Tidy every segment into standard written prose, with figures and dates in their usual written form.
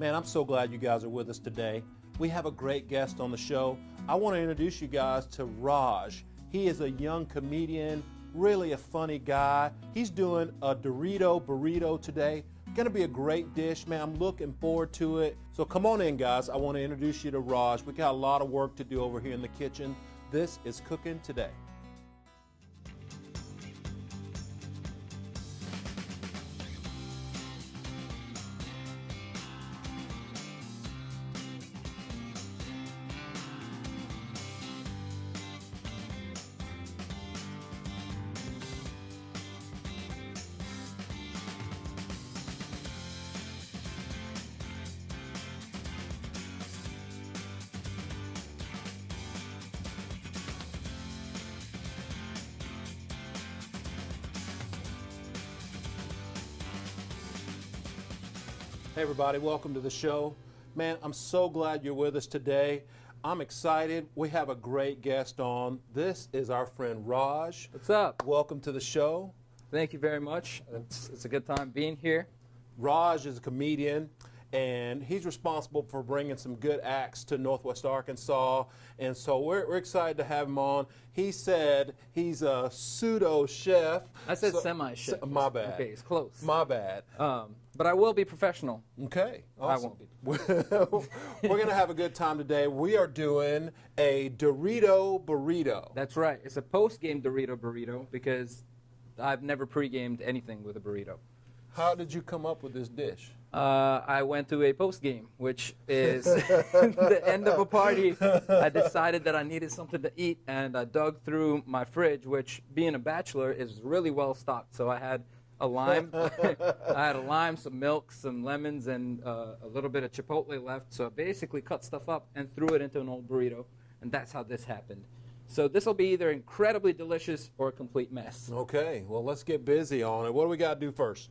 Man, I'm so glad you guys are with us today. We have a great guest on the show. I want to introduce you guys to Raj. He is a young comedian, really a funny guy. He's doing a Dorito Burrito today. Gonna be a great dish, man. I'm looking forward to it. So come on in, guys. I want to introduce you to Raj. We got a lot of work to do over here in the kitchen. This is Cooking Today. Hey everybody, welcome to the show. Man, I'm so glad you're with us today. I'm excited. We have a great guest on. This is our friend Raj. What's up? Welcome to the show. Thank you very much. It's a good time being here. Raj is a comedian, and he's responsible for bringing some good acts to Northwest Arkansas, and so we're excited to have him on. He said he's a pseudo chef. I said semi-chef. My bad. Okay, it's close. My bad. But I will be professional. Okay, awesome. I won't be. We're going to have a good time today. We are doing a Dorito Burrito. That's right. It's a post-game Dorito Burrito because I've never pre-gamed anything with a burrito. How did you come up with this dish? I went to a post-game, which is the end of a party. I decided that I needed something to eat, and I dug through my fridge, which, being a bachelor, is really well stocked. So I had a lime, some milk, some lemons, and a little bit of chipotle left. So I basically cut stuff up and threw it into an old burrito, and that's how this happened. So this will be either incredibly delicious or a complete mess. Okay, well, let's get busy on it. What do we got to do first?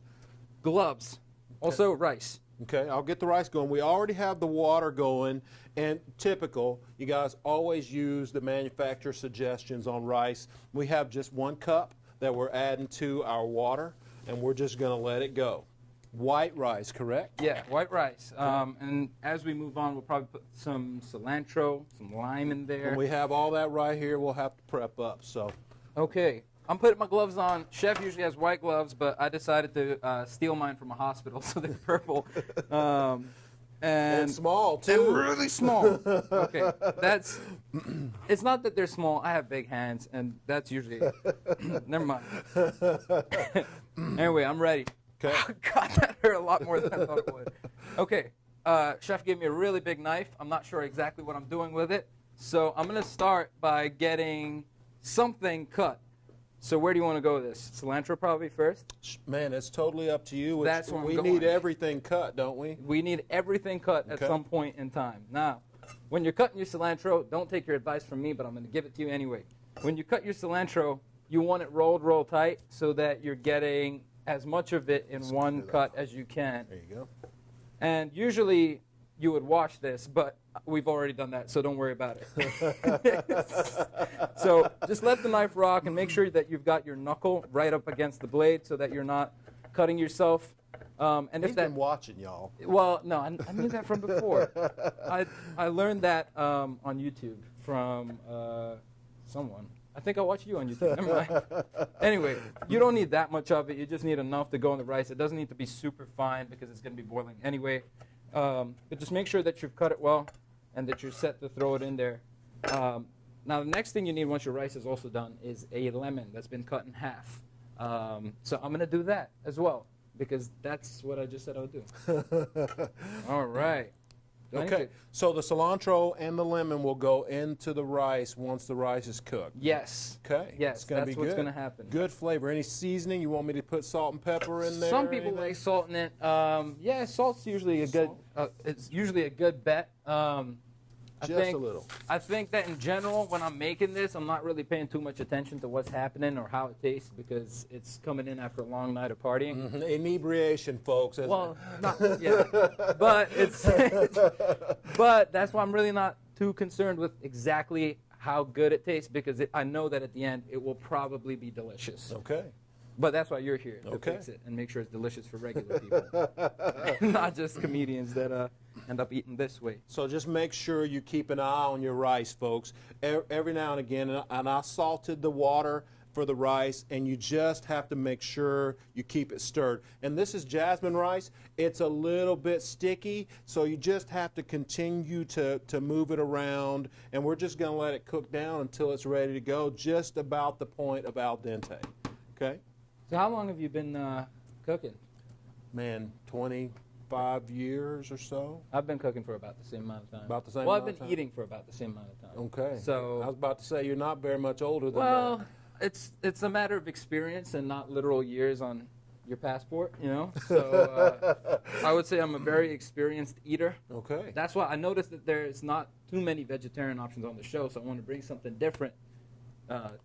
Gloves. Also rice. Okay, I'll get the rice going. We already have the water going, and typical, you guys always use the manufacturer suggestions on rice. We have just 1 cup that we're adding to our water, and we're just going to let it go. White rice, correct? Yeah, white rice. And as we move on, we'll probably put some cilantro, some lime in there. When we have all that right here, we'll have to prep up. So, okay. I'm putting my gloves on. Chef usually has white gloves, but I decided to steal mine from a hospital, so they're purple. And small, too. And really small. Okay. It's not that they're small. I have big hands, and that's usually never mind. Anyway, I'm ready. Okay. God, that hurt a lot more than I thought it would. Okay. Chef gave me a really big knife. I'm not sure exactly what I'm doing with it. So I'm going to start by getting something cut. So where do you want to go with this? Cilantro probably first? Man, it's totally up to you. That's where we I'm need going. everything cut, don't we? We need everything cut at some point in time. Now, when you're cutting your cilantro, don't take your advice from me, but I'm going to give it to you anyway. When you cut your cilantro, you want it rolled real tight so that you're getting as much of it in one cut as you can. There you go. And usually you would wash this, but we've already done that, so don't worry about it. So just let the knife rock and make sure that you've got your knuckle right up against the blade so that you're not cutting yourself. And He's been watching, y'all. Well, no, I knew that from before. I learned that on YouTube from someone. I think I watched you on YouTube. Never mind. Anyway, you don't need that much of it. You just need enough to go in the rice. It doesn't need to be super fine because it's going to be boiling anyway. But just make sure that you've cut it well and that you're set to throw it in there. Now, the next thing you need once your rice is also done is a lemon that's been cut in half. So I'm going to do that as well because that's what I just said I would do. All right. Okay, so the cilantro and the lemon will go into the rice once the rice is cooked. Yes. Okay. Yes, that's what's going to happen. Good flavor. Any seasoning? You want me to put salt and pepper in there? Some people like salt in it. Yeah, salt's usually a good. It's usually a good bet. Just a little. I think that in general, when I'm making this, I'm not really paying too much attention to what's happening or how it tastes because it's coming in after a long night of partying. Mm-hmm. Inebriation, folks. Well, not, yeah, but it's, but that's why I'm really not too concerned with exactly how good it tastes because I know that at the end it will probably be delicious. Okay. But that's why you're here to fix it and make sure it's delicious for regular people, not just comedians that end up eating this way. So just make sure you keep an eye on your rice, folks. Every now and again, and I salted the water for the rice, and you just have to make sure you keep it stirred. And this is jasmine rice. It's a little bit sticky, so you just have to continue to move it around, and we're just gonna let it cook down until it's ready to go, just about the point of al dente, okay? So how long have you been cooking? Man, 25 years or so. I've been cooking for about the same amount of time. About the same well, amount I've of been time? eating for about the same amount of time. Okay. So I was about to say, you're not very much older than well, that. it's a matter of experience and not literal years on your passport, you know? So I would say I'm a very experienced eater. Okay. That's why I noticed that there's not too many vegetarian options on the show, so I want to bring something different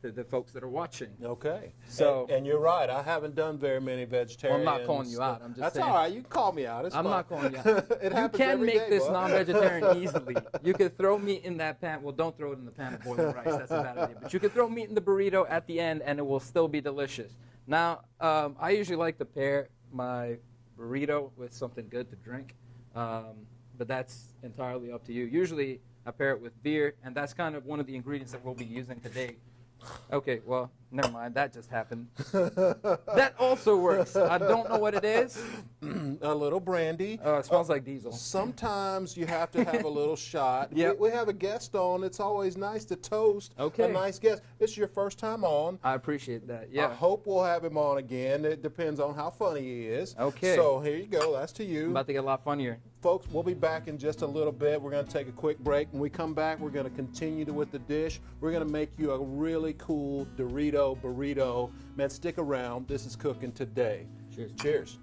to the folks that are watching. Okay. So and you're right. I haven't done very many vegetarians. Well, I'm not calling you out. I'm just That's saying. all right. You can call me out. It's I'm fine. not calling you out. It You happens can every make day, this bud. non-vegetarian easily. You could throw meat in that pan. Well, don't throw it in the pan of boiling rice. That's a bad idea. But you could throw meat in the burrito at the end, and it will still be delicious. Now, I usually like to pair my burrito with something good to drink, but that's entirely up to you. Usually, I pair it with beer, and that's kind of one of the ingredients that we'll be using today. Okay, well, never mind. That just happened. That also works. I don't know what it is. A little brandy. Oh, it smells like diesel. Sometimes you have to have a little shot. Yep. We have a guest on. It's always nice to toast Okay. a nice guest. This is your first time on. I appreciate that. I Yeah. hope we'll have him on again. It depends on how funny he is. Okay. So here you go. That's to you. I'm about to get a lot funnier. Folks, we'll be back in just a little bit. We're going to take a quick break. When we come back, we're going to continue with the dish. We're going to make you a really cool Dorito burrito. Man, stick around. This is cooking today. Cheers. Cheers.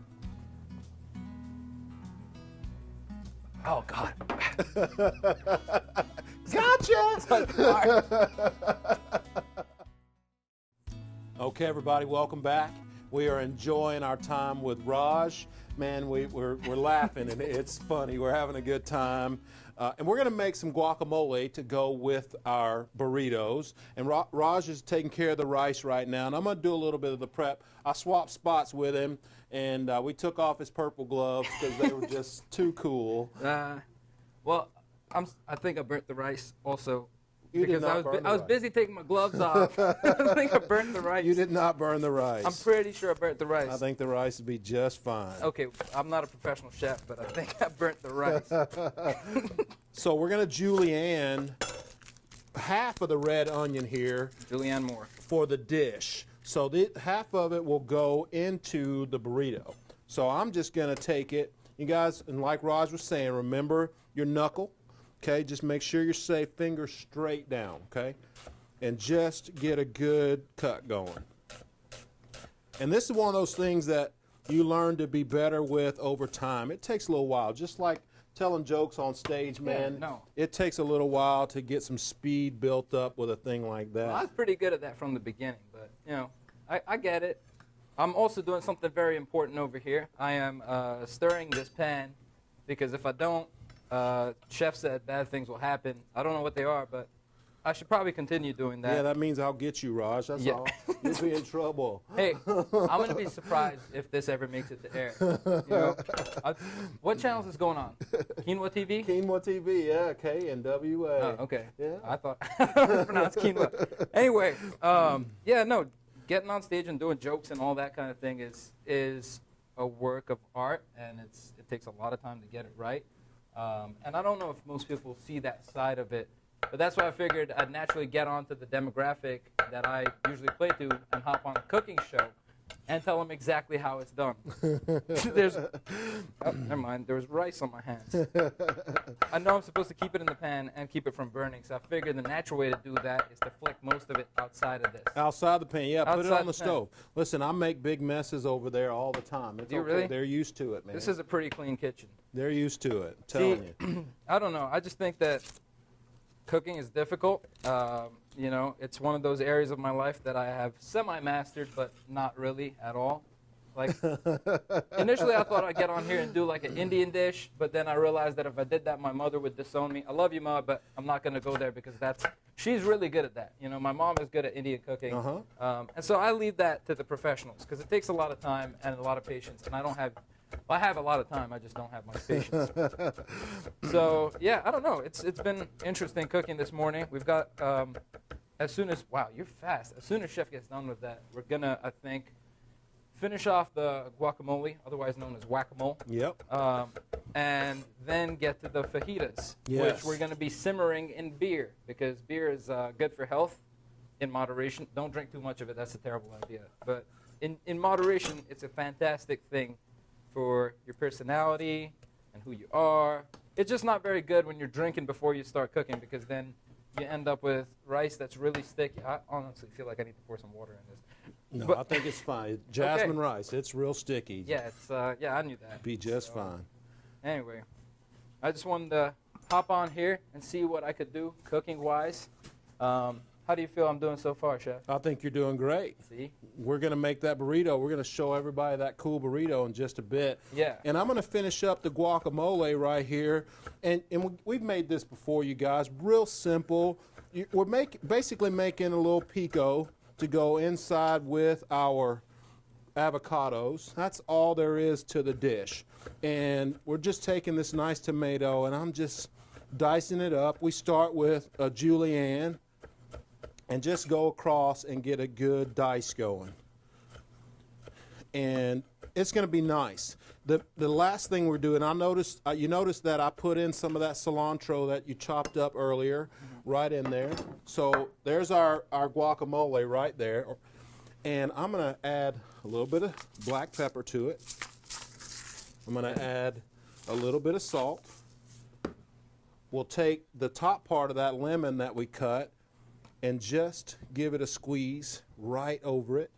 Oh, God. Gotcha! Okay, everybody, welcome back. We are enjoying our time with Raj. Man, we're laughing, and it's funny. We're having a good time. And we're going to make some guacamole to go with our burritos. And Raj is taking care of the rice right now, and I'm going to do a little bit of the prep. I swapped spots with him, and we took off his purple gloves because they were just too cool. Well, I think I burnt the rice also. You did Because not burn the I was rice. busy taking my gloves off. I think I burnt the rice. You did not burn the rice. I'm pretty sure I burnt the rice. I think the rice would be just fine. Okay, I'm not a professional chef, but I think I burnt the rice. So we're going to julienne half of the red onion here Julianne Moore. for the dish. So half of it will go into the burrito. So I'm just going to take it. You guys, and like Raj was saying, remember your knuckle. Okay, just make sure you're safe, fingers straight down, okay? And just get a good cut going. And this is one of those things that you learn to be better with over time. It takes a little while, just like telling jokes on stage, man. no. It takes a little while to get some speed built up with a thing like that. Well, I was pretty good at that from the beginning, but, you know, I get it. I'm also doing something very important over here. I am stirring this pan because if I don't, chef said bad things will happen. I don't know what they are, but I should probably continue doing that. Yeah, that means I'll get you, Raj. That's Yeah. all. You'll be in trouble. Hey, I'm going to be surprised if this ever makes it to air. You know? What channel is this going on? Quinoa TV? Quinoa TV, yeah, KNWA. Oh, okay. Yeah. I thought it was pronounced quinoa. Anyway, yeah, no, getting on stage and doing jokes and all that kind of thing is a work of art, and it takes a lot of time to get it right. And I don't know if most people see that side of it, but that's why I figured I'd naturally get onto the demographic that I usually play to and hop on a cooking show and tell them exactly how it's done. Never mind, there was rice on my hands. I know I'm supposed to keep it in the pan and keep it from burning, so I figured the natural way to do that is to flick most of it outside of this. Outside the pan, yeah, put it Outside on the the pan. stove. Listen, I make big messes over there all the time. It's Do you okay. really? They're used to it, man. This is a pretty clean kitchen. They're used to it, I'm telling you. I don't know. I just think that cooking is difficult. You know, it's one of those areas of my life that I have semi-mastered, but not really at all. Like, initially I thought I'd get on here and do like an Indian dish, but then I realized that if I did that, my mother would disown me. I love you, Ma, but I'm not going to go there because she's really good at that. You know, my mom is good at Indian cooking. Uh-huh. And so I leave that to the professionals because it takes a lot of time and a lot of patience, and I don't have Well, I have a lot of time. I just don't have much patience. So yeah, I don't know. It's been interesting cooking this morning. We've got wow, you're fast. As soon as Chef gets done with that, we're gonna, I think, finish off the guacamole, otherwise known as guacamole. Yep. And then get to the fajitas, Yes. which we're gonna be simmering in beer because beer is good for health in moderation. Don't drink too much of it. That's a terrible idea. But in moderation, it's a fantastic thing for your personality and who you are. It's just not very good when you're drinking before you start cooking because then you end up with rice that's really sticky. I honestly feel like I need to pour some water in this. No, But- I think it's fine. Jasmine rice, it's real sticky. Yeah, it's yeah, I knew that. Be just So, fine. Anyway, I just wanted to hop on here and see what I could do cooking-wise. How do you feel I'm doing so far, Chef? I think you're doing great. See? We're going to make that burrito. We're going to show everybody that cool burrito in just a bit. Yeah. And I'm going to finish up the guacamole right here. And we've made this before, you guys. Real simple. We're basically making a little pico to go inside with our avocados. That's all there is to the dish. And we're just taking this nice tomato, and I'm just dicing it up. We start with a julienne. And just go across and get a good dice going. And it's going to be nice. The last thing we're doing, you noticed that I put in some of that cilantro that you chopped up earlier, right in there. So there's our guacamole right there. And I'm going to add a little bit of black pepper to it. I'm going to add a little bit of salt. We'll take the top part of that lemon that we cut and just give it a squeeze right over it.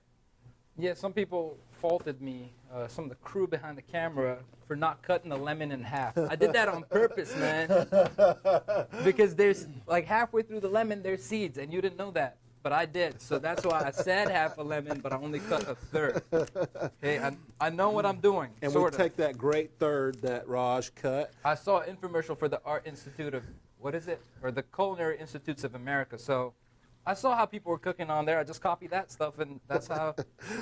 Yeah, some people faulted me, some of the crew behind the camera, for not cutting the lemon in half. I did that on purpose, man. Because there's, like, halfway through the lemon, there's seeds, and you didn't know that. But I did, so that's why I said half a lemon, but I only cut a third. Okay, I know what I'm doing, And sort we take that great third that Raj cut. I saw an infomercial for the Art Institute of, what is it? Or the Culinary Institutes of America, so I saw how people were cooking on there. I just copied that stuff, and that's how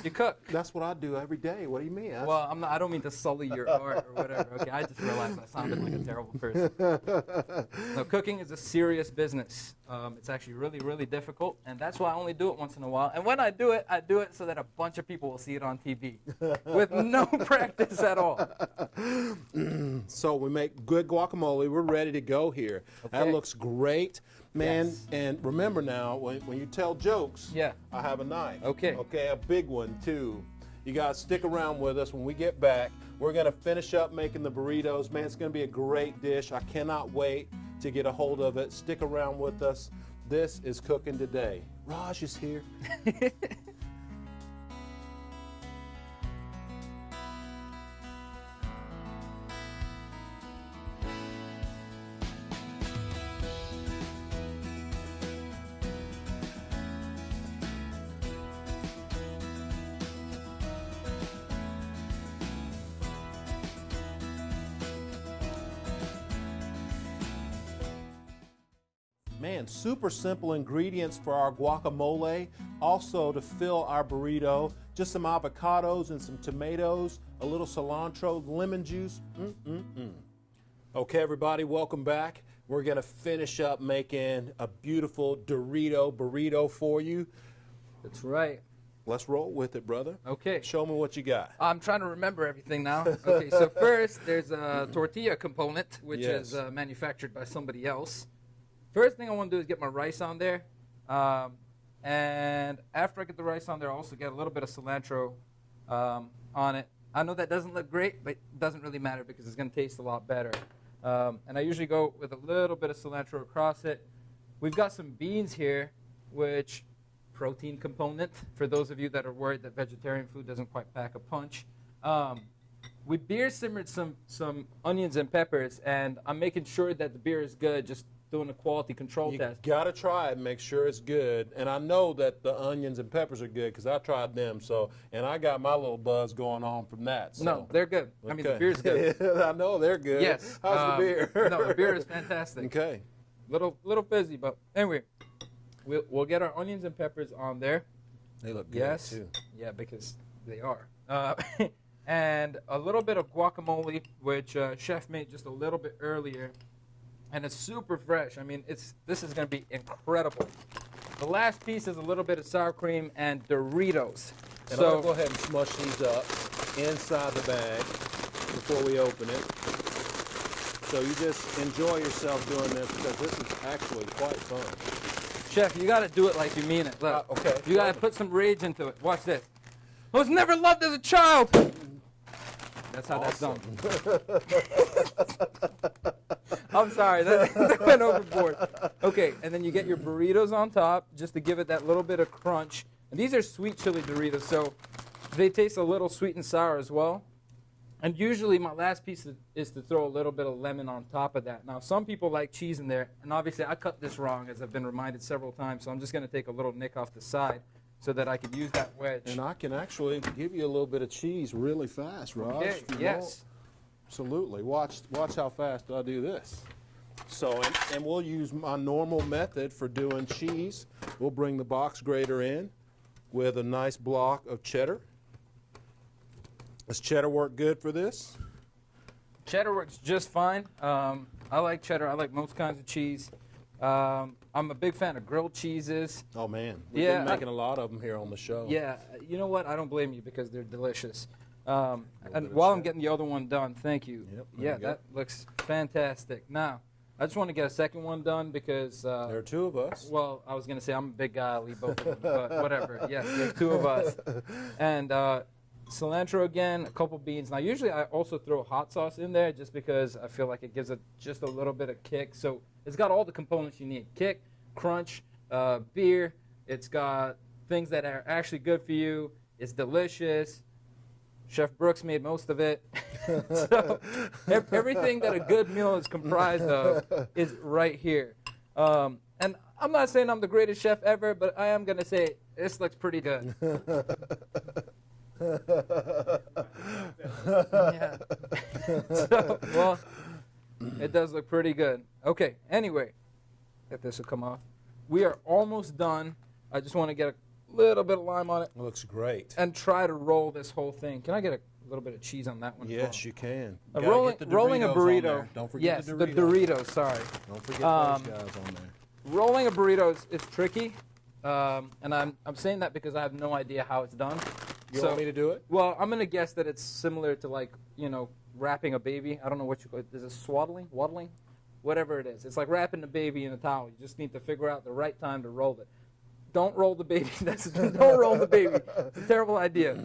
you cook. That's what I do every day. What do you mean? Well, I don't mean to sully your art or whatever. Okay, I just realized I sounded like a terrible person. No, cooking is a serious business. It's actually really, really difficult, and that's why I only do it once in a while. And when I do it so that a bunch of people will see it on TV with no practice at all. So we make good guacamole. We're ready to go here. Okay. That looks great. Man, Yes. and remember now, when you tell jokes, Yeah. I have a knife. Okay. Okay, a big one too. You guys stick around with us. When we get back, we're gonna finish up making the burritos. Man, it's gonna be a great dish. I cannot wait to get a hold of it. Stick around with us. This is Cooking Today. Raj is here. Man, super simple ingredients for our guacamole. Also to fill our burrito, just some avocados and some tomatoes, a little cilantro, lemon juice. Okay, everybody, welcome back. We're gonna finish up making a beautiful Dorito burrito for you. That's right. Let's roll with it, brother. Okay. Show me what you got. I'm trying to remember everything now. Okay, so first there's a tortilla component, which Yes. is manufactured by somebody else. First thing I want to do is get my rice on there. And after I get the rice on there, I also get a little bit of cilantro on it. I know that doesn't look great, but it doesn't really matter because it's going to taste a lot better. And I usually go with a little bit of cilantro across it. We've got some beans here, which protein component, for those of you that are worried that vegetarian food doesn't quite pack a punch. We beer simmered some onions and peppers, and I'm making sure that the beer is good, just doing a quality control You test. gotta try it and make sure it's good. And I know that the onions and peppers are good because I tried them. So, and I got my little buzz going on from that. So. No, they're good. I mean, the Okay. beer's good. I know they're good. Yes. How's the beer? No, the beer is fantastic. Okay. Little fizzy, but anyway, we'll get our onions and peppers on there. They look good Yes. too. Yeah, because they are. and a little bit of guacamole, which Chef made just a little bit earlier, and it's super fresh. I mean, this is going to be incredible. The last piece is a little bit of sour cream and Doritos. And I'll go ahead and smush these up inside the bag before we open it. So you just enjoy yourself doing this because this is actually quite fun. Chef, you got to do it like you mean it. Look, okay. You got to put some rage into it. Watch this. I was never loved as a child. That's how that's done. I'm sorry, that went overboard. Okay, and then you get your burritos on top just to give it that little bit of crunch. And these are sweet chili Doritos, so they taste a little sweet and sour as well. And usually my last piece is to throw a little bit of lemon on top of that. Now, some people like cheese in there, and obviously I cut this wrong, as I've been reminded several times, so I'm just going to take a little nick off the side so that I can use that wedge. And I can actually give you a little bit of cheese really fast, Raj. Okay, yes. Absolutely. Watch how fast I do this. So, and we'll use my normal method for doing cheese. We'll bring the box grater in with a nice block of cheddar. Does cheddar work good for this? Cheddar works just fine. I like cheddar. I like most kinds of cheese. I'm a big fan of grilled cheeses. Oh, man. We've been making a lot of them here on the show. Yeah. You know what? I don't blame you because they're delicious. And while I'm getting the other one done, thank you. Yep, yeah, that looks fantastic. Now, I just want to get a second one done because... there are two of us. Well, I was going to say I'm a big guy. I'll eat both of them, but whatever. Yes, there's two of us. And cilantro again, a couple beans. Now, usually I also throw hot sauce in there just because I feel like it gives it just a little bit of kick. So it's got all the components you need. Kick, crunch, beer. It's got things that are actually good for you. It's delicious. Chef Brooks made most of it. So everything that a good meal is comprised of is right here. And I'm not saying I'm the greatest chef ever, but I am going to say this looks pretty good. Yeah. So, well, it does look pretty good. Okay, anyway, if this will come off. We are almost done. I just want to get a little bit of lime on it. It looks great. And try to roll this whole thing. Can I get a little bit of cheese on that one? Yes, you can. Rolling a burrito. Don't forget the Doritos, sorry. Don't forget those guys on there. Rolling a burrito is tricky. And I'm saying that because I have no idea how it's done. You want me to do it? Well, I'm going to guess that it's similar to, like, wrapping a baby. I don't know what you call it. Is it swaddling? Waddling? Whatever it is. It's like wrapping a baby in a towel. You just need to figure out the right time to roll it. Don't roll the baby. Don't roll the baby. It's a terrible idea.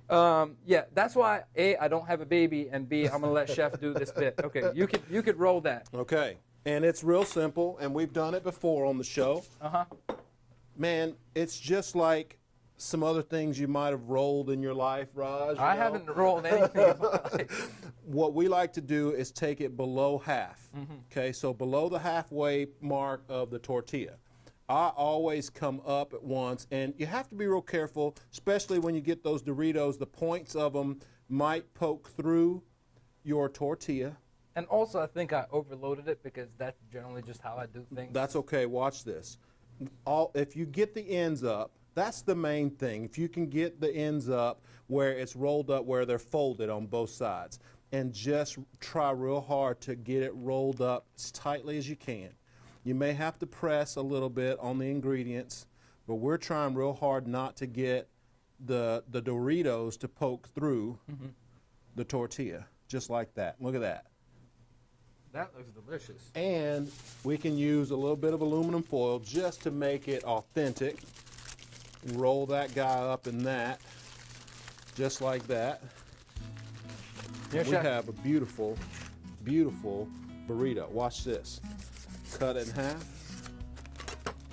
Yeah, that's why, A, I don't have a baby, and B, I'm going to let Chef do this bit. Okay, you could roll that. Okay. And it's real simple, and we've done it before on the show. Uh-huh. Man, it's just like some other things you might have rolled in your life, Raj. I haven't rolled anything in my life. What we like to do is take it below half. Okay, so below the halfway mark of the tortilla. I always come up at once, and you have to be real careful, especially when you get those Doritos. The points of them might poke through your tortilla. And also, I think I overloaded it because that's generally just how I do things. That's okay. Watch this. If you get the ends up, that's the main thing. If you can get the ends up where it's rolled up, where they're folded on both sides, and just try real hard to get it rolled up as tightly as you can. You may have to press a little bit on the ingredients, but we're trying real hard not to get the Doritos to poke through the tortilla, just like that. Look at that. That looks delicious. And we can use a little bit of aluminum foil just to make it authentic. Roll that guy up in that, just like that. We have a beautiful, beautiful burrito. Watch this. Cut it in half.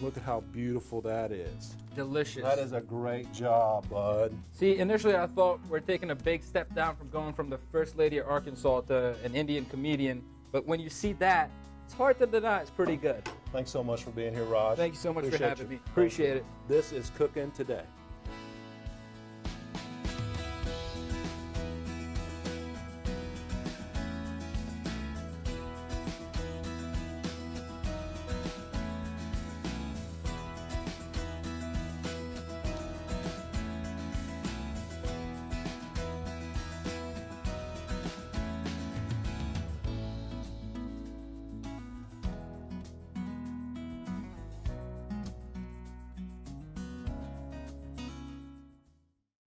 Look at how beautiful that is. Delicious. That is a great job, bud. See, initially I thought we're taking a big step down from going from the First Lady of Arkansas to an Indian comedian. But when you see that, it's hard to deny it's pretty good. Thanks so much for being here, Raj. Thank you so much for having me. Appreciate it. This is Cooking Today.